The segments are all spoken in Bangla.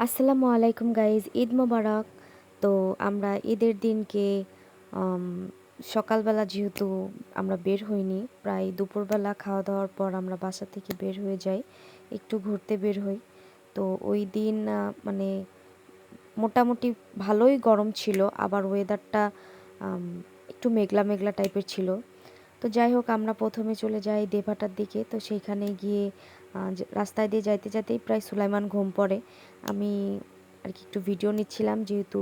আসসালামু আলাইকুম গাইজ, ঈদ মোবারক। তো আমরা ঈদের দিনকে আম, সকালবেলা যেহেতু আমরা বের হইনি, প্রায় দুপুরবেলা খাওয়া দাওয়ার পর আমরা বাসা থেকে বের হয়ে যাই, একটু ঘুরতে বের হই। তো ওই দিন মানে মোটামুটি ভালোই গরম ছিল, আবার ওয়েদারটা একটু মেঘলা মেঘলা টাইপের ছিল। তো যাই হোক, আমরা প্রথমে চলে যাই দেভাটার দিকে। তো সেইখানে গিয়ে রাস্তায় দিয়ে যাইতে যাইতেই প্রায় সুলাইমান ঘুম পড়ে। আমি আর কি একটু ভিডিও নিচ্ছিলাম, যেহেতু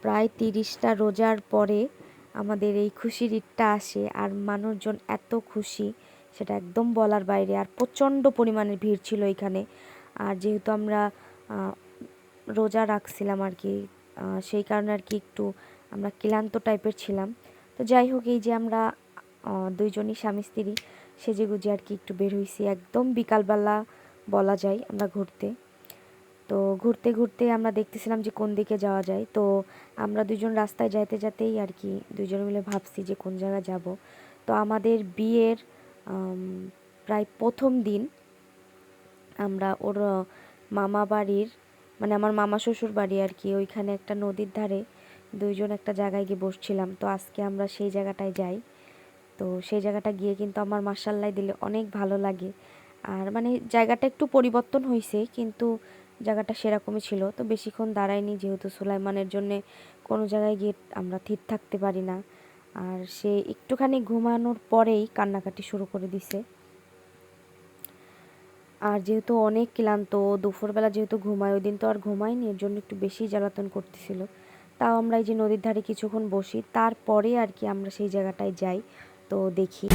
প্রায় 30টা রোজার পরে আমাদের এই খুশির ঈদটা আসে, আর মানুষজন এত খুশি সেটা একদম বলার বাইরে। আর প্রচণ্ড পরিমাণের ভিড় ছিল এখানে। আর যেহেতু আমরা রোজা রাখছিলাম আর কি, সেই কারণে আর কি একটু আমরা ক্লান্ত টাইপের ছিলাম। তো যাই হোক, এই যে আমরা দুইজনই স্বামী স্ত্রী সেজেগুজে আর কি একটু বের হয়েছি, একদম বিকালবেলা বলা যায় আমরা ঘুরতে। তো ঘুরতে ঘুরতে আমরা দেখতেছিলাম যে কোন দিকে যাওয়া যায়। তো আমরা দুজন রাস্তায় যাইতে যেতেই আর কি দুজন মিলে ভাবছি যে কোন জায়গায় যাব। তো আমাদের বিয়ের প্রায় প্রথম দিন আমরা ওর মামা বাড়ির, মানে আমার মামা শ্বশুর বাড়ি আর কি, ওইখানে একটা নদীর ধারে দুইজন একটা জায়গায় গিয়ে বসছিলাম। তো আজকে আমরা সেই জায়গাটায় যাই। তো সেই জায়গাটা গিয়ে কিন্তু আমার মাশাআল্লাহ দিলে অনেক ভালো লাগে। আর মানে জায়গাটা একটু পরিবর্তন হয়েছে, কিন্তু জায়গাটা সেরকমই ছিল। তো বেশিক্ষণ দাঁড়াইনি, যেহেতু সুলাইমানের জন্যে কোনো জায়গায় গিয়ে আমরা থির থাকতে পারি না। আর সে একটুখানি ঘুমানোর পরেই কান্নাকাটি শুরু করে দিছে। আর যেহেতু অনেক ক্লান্ত, দুপুরবেলা যেহেতু ঘুমায়, ওই দিন তো আর ঘুমায়নি, এর জন্য একটু বেশি জ্বালাতন করতেছিল। তাও আমরা এই যে নদীর ধারে কিছুক্ষণ বসি, তারপরে আর কি আমরা সেই জায়গাটায় যাই। তো দেখি।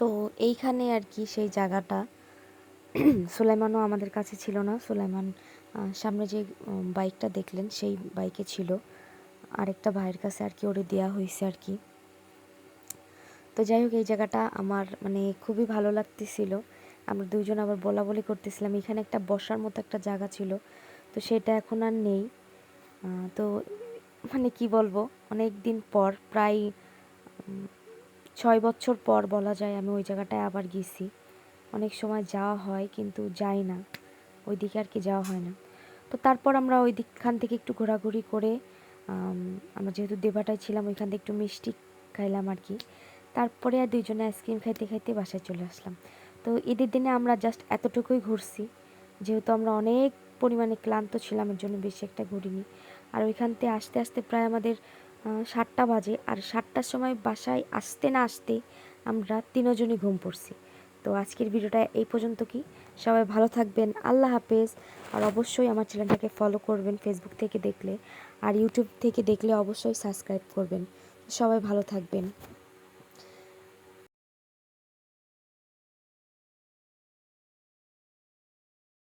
তো এইখানে আর কি সেই জায়গাটা, সুলাইমানও আমাদের কাছে ছিল না। সুলাইমান সামনে যে বাইকটা দেখলেন সেই বাইকে ছিল, আরেকটা ভাইয়ের কাছে আর কি ওরে দেওয়া হয়েছে আর কি। তো যাই হোক, এই জায়গাটা আমার মানে খুবই ভালো লাগতেছিল। আমরা দুইজন আবার বলা বলি করতেছিলাম, এখানে একটা বসার মতো একটা জায়গা ছিল, তো সেটা এখন আর নেই। তো মানে কি বলবো, অনেক দিন পর, প্রায় 6 বছর পর বলা যায়, আমি ওই জায়গাটায় আবার গেছি। অনেক সময় যাওয়া হয় কিন্তু যাই না, ওই দিকে আর কি যাওয়া হয় না। তো তারপর আমরা ওই দিকখান থেকে একটু ঘোরাঘুরি করে আমরা যেহেতু দেবাটায় ছিলাম ওইখান থেকে একটু মিষ্টি খাইলাম আর কি। তারপরে আর দুইজনে আইসক্রিম খাইতে খাইতে বাসায় চলে আসলাম। তো ঈদের দিনে আমরা জাস্ট এতটুকুই ঘুরছি, যেহেতু আমরা অনেক পরিমাণে ক্লান্ত ছিলাম, এর জন্য বেশি একটা ঘুরিনি। আর ওইখান থেকে আসতে আসতে প্রায় আমাদের 7টা বাজে, আর 7টার সময় বাসায় আসতে না আসতে আমরা তিনজনই ঘুম পড়ছি। তো আজকের ভিডিওটা এই পর্যন্ত কি, সবাই ভালো থাকবেন, আল্লাহ হাফেজ। আর অবশ্যই আমার চ্যানেলটাকে ফলো করবেন ফেসবুক থেকে দেখলে, আর ইউটিউব থেকে দেখলে অবশ্যই সাবস্ক্রাইব করবেন। সবাই ভালো থাকবেন।